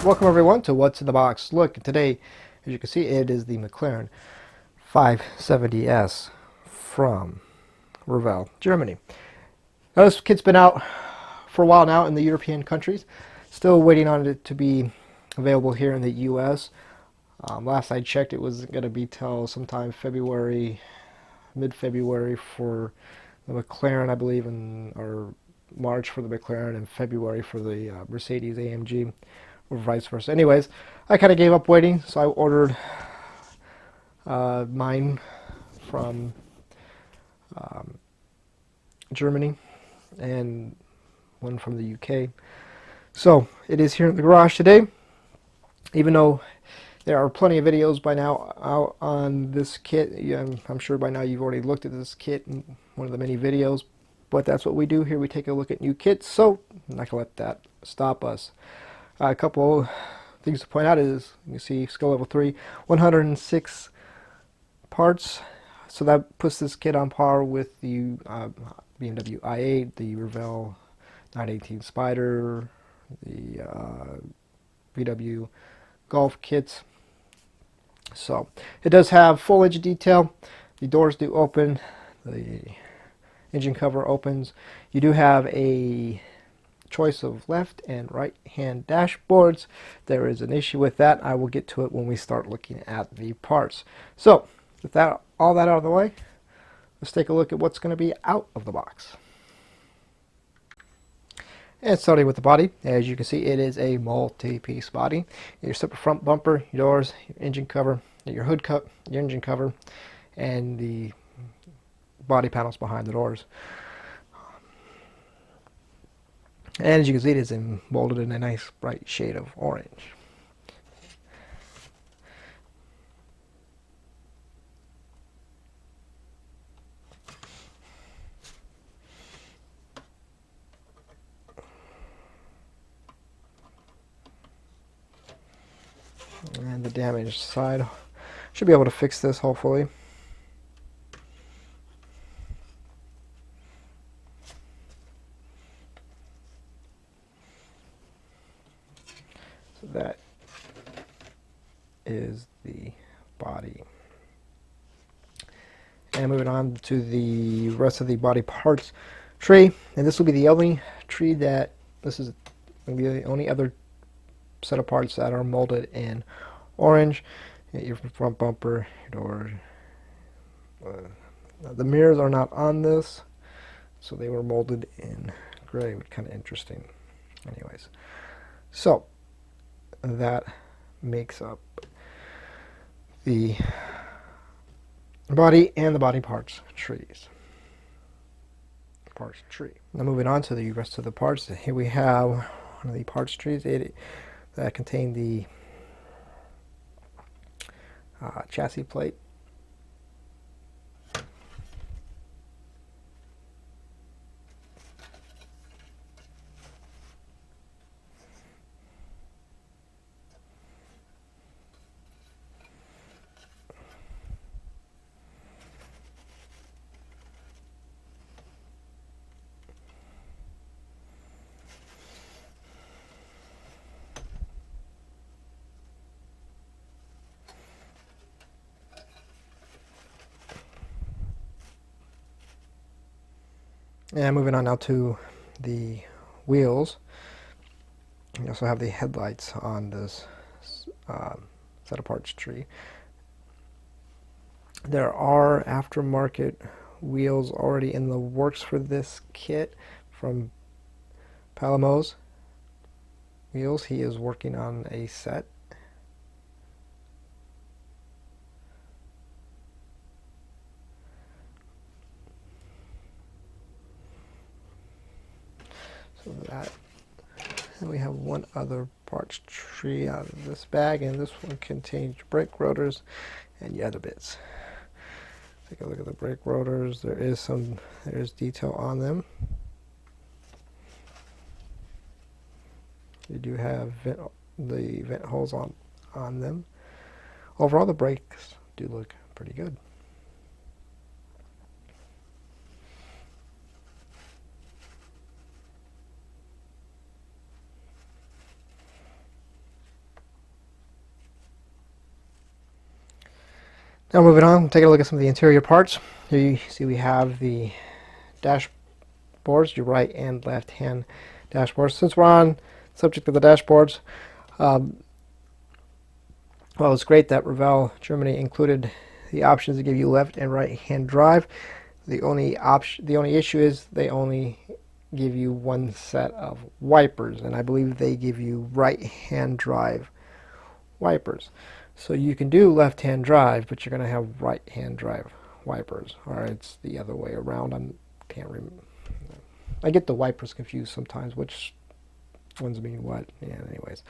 Welcome everyone to What's in the Box. Look, today, as you can see, it is the McLaren 570S from Revell, Germany. Now this kit's been out for a while now in the European countries. Still waiting on it to be available here in the US. Last I checked, it was going to be till sometime February, mid-February for the McLaren, I believe, or March for the McLaren and February for the Mercedes AMG, or vice versa. Anyways, I kind of gave up waiting, so I ordered mine from Germany and one from the UK. So it is here in the garage today, even though there are plenty of videos by now out on this kit. I'm sure by now you've already looked at this kit in one of the many videos, but that's what we do here. We take a look at new kits, so I'm not going to let that stop us. A couple things to point out is, you can see skill level 3, 106 parts. So that puts this kit on par with the BMW i8, the Revell 918 Spider, the VW Golf kits. So it does have full edge detail. The doors do open. The engine cover opens. You do have a choice of left and right hand dashboards. There is an issue with that. I will get to it when we start looking at the parts. So with that, all that out of the way, let's take a look at what's going to be out of the box. And starting with the body, as you can see, it is a multi-piece body. Your separate front bumper, your doors, your engine cover, your hood cup, your engine cover, and the body panels behind the doors. And as you can see, it is molded in a nice bright shade of orange. And the damaged side. Should be able to fix this, hopefully. So that is the body. And moving on to the rest of the body parts tree. And this will be the only tree that, this is going to be the only other set of parts that are molded in orange. Your front bumper, your door. The mirrors are not on this, so they were molded in gray, which is kind of interesting. Anyways, so that makes up the body and the body parts trees. Parts tree. Now moving on to the rest of the parts. Here we have one of the parts trees that contain the chassis plate. And moving on now to the wheels. You also have the headlights on this set of parts tree. There are aftermarket wheels already in the works for this kit from Palomo's wheels. He is working on a set. So that, and we have one other parts tree out of this bag, and this one contains brake rotors and the other bits. Take a look at the brake rotors. There is detail on them. You do have the vent holes on them. Overall, the brakes do look pretty good. Now moving on, taking a look at some of the interior parts. Here you see we have the dashboards, your right and left hand dashboards. Since we're on subject of the dashboards, well, it's great that Revell Germany included the options to give you left and right hand drive. The only issue is they only give you one set of wipers, and I believe they give you right hand drive wipers. So you can do left hand drive, but you're going to have right hand drive wipers, or it's the other way around. Can't remember. I get the wipers confused sometimes, which ones mean what. Yeah, anyways.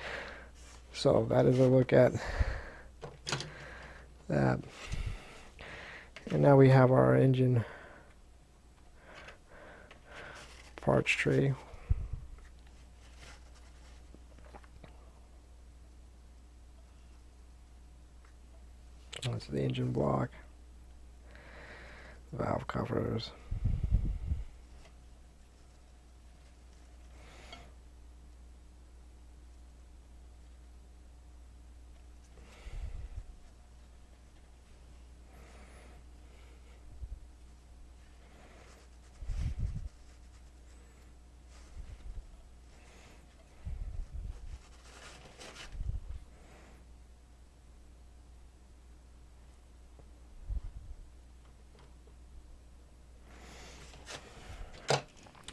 So that is a look at that. And now we have our engine parts tree. That's the engine block, valve covers,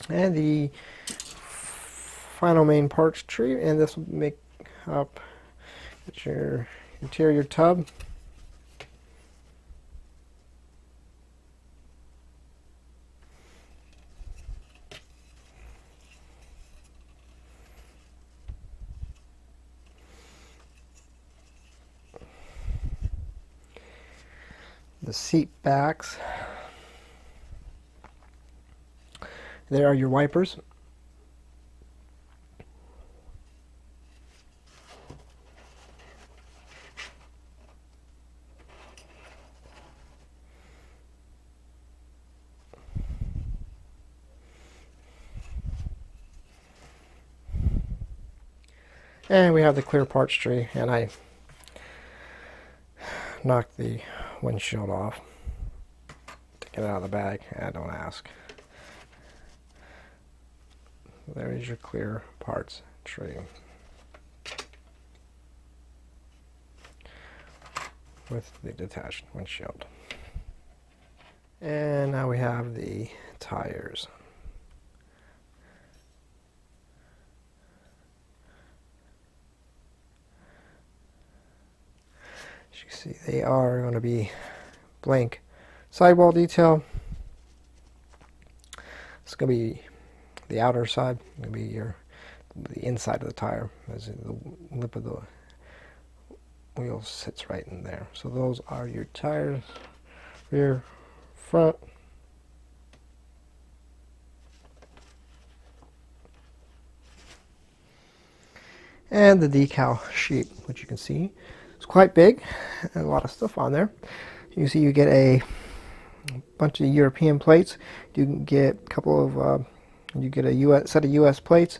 and the final main parts tree, and this will make up your interior tub. The seat backs. There are your wipers. And we have the clear parts tree, and I knocked the windshield off to get it out of the bag. Don't ask. There is your clear parts tree with the detached windshield. And now we have the tires. As you can see, they are going to be blank sidewall detail. It's going to be the outer side, going to be the inside of the tire, as in the lip of the wheel sits right in there. So those are your tires, rear, front. And the decal sheet, which you can see is quite big, and a lot of stuff on there. You can see you get a bunch of European plates. You can get a couple of you get a set of US plates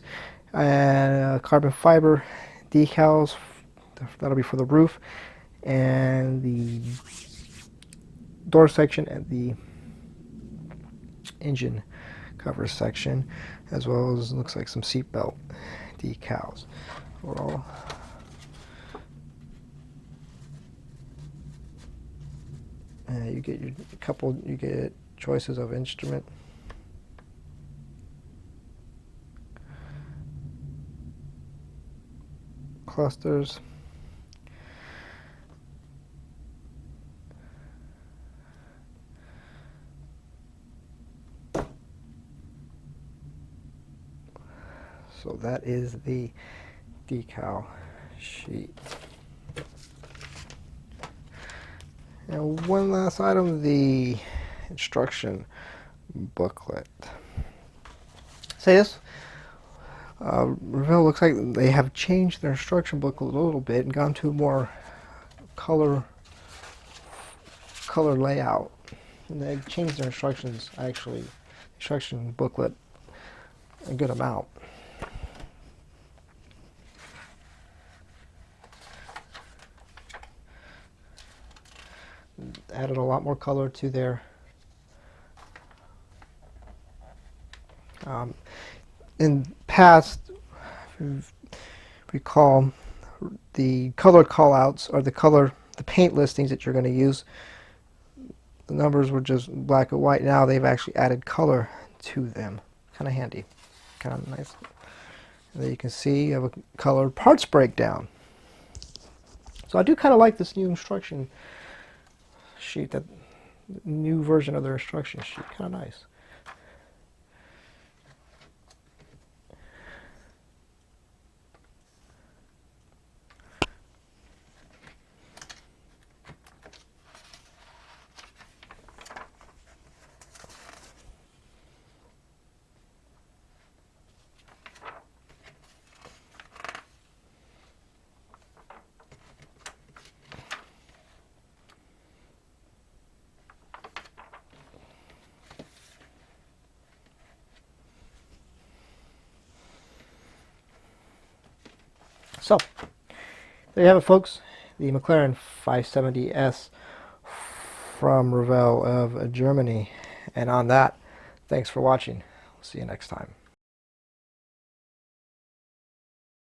and carbon fiber decals. That'll be for the roof and the door section and the engine cover section, as well as looks like some seatbelt decals. Overall, you get you get choices of instrument. Clusters. So that is the decal sheet. And one last item, the instruction booklet. Say this. Revell looks like they have changed their instruction booklet a little bit and gone to a more color layout. And they've changed their instructions, actually, instruction booklet a good amount. added a lot more color to their in past, if you recall, the color callouts or the paint listings that you're going to use, the numbers were just black and white. Now they've actually added color to them. Kind of handy, kind of nice. And there you can see you have a colored parts breakdown. So I do kind of like this new instruction sheet, that new version of their instruction sheet. Kind of nice. So, there you have it, folks. The McLaren 570S from Revell of Germany. And on that, thanks for watching. See you next time.